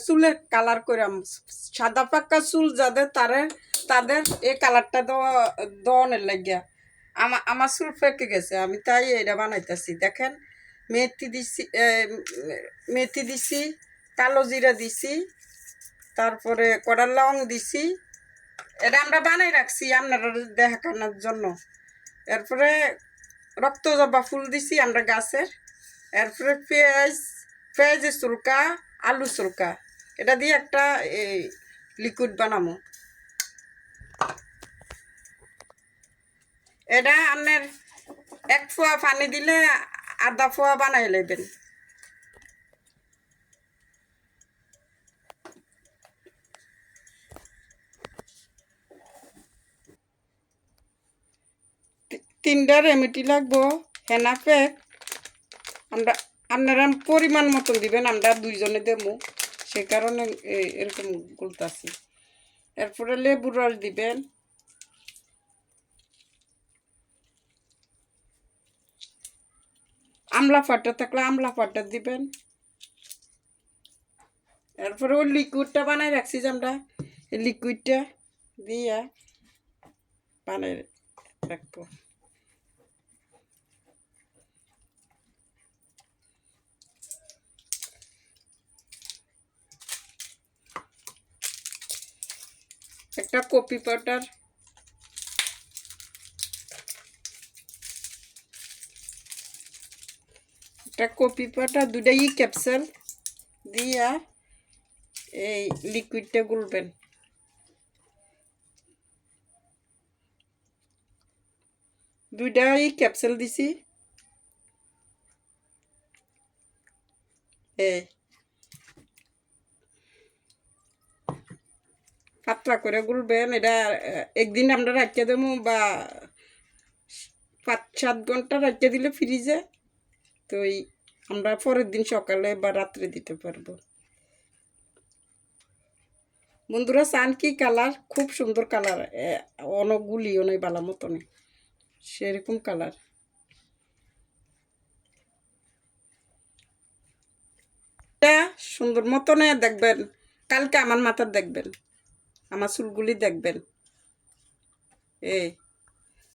চুলের কালার করাম, সাদা পাক্কা চুল যাদের তাদের এই কালারটা দেওয়ানের লাগিয়া আমার চুল ফেঁকে গেছে, আমি তাই এটা বানাইতেছি। দেখেন মেথি দিছি, কালো জিরা দিছি, তারপরে কড়া লং দিছি। এটা আমরা বানাই রাখছি আপনারা দেখানোর জন্য। এরপরে রক্তজবা ফুল দিছি আমরা গাছের। এরপরে পেঁয়াজের চুলকা, আলু চুলকা, এটা দিয়ে একটা লিকুইড বানাবো। এটা আপনার 1 পোয়া পানি দিলে আধা পোয়া বানাই নেবেন। তিনটা রেমেডি লাগবো হেনা প্যাক। আপনারা পরিমাণ মতন দিবেন, আমরা 2 জনে দেবো, সে কারণে এরকম গুলতাছি। এরপরে লেবুর রস দিবেন, আমলা পাউডার থাকলে আমলা পাউডার দিবেন। এরপরে ওই লিকুইডটা বানাই রাখছি যে আমরা, এই লিকুইডটা দিয়া বানাই রাখবো। একটা কফি পাউডার, একটা কফি পাউডার, 2টা ক্যাপসুল দিয়া এই লিকুইডটা গুলবেন। 2টা ক্যাপসুল দিছি, পাতলা করে গুলবেন। এটা একদিন আমরা রাখিয়ে দেবো, বা 5-7 ঘন্টা রাখিয়ে দিলে ফ্রিজে, তো আমরা পরের দিন সকালে বা রাত্রে দিতে পারবো। বন্ধুরা চান কি কালার? খুব সুন্দর কালার, অনেকগুলি অনেক বালা মতনে সেরকম কালার। সুন্দর মতনে দেখবেন, কালকে আমার মাথার দেখবেন, আমার চুলগুলি দেখবেন।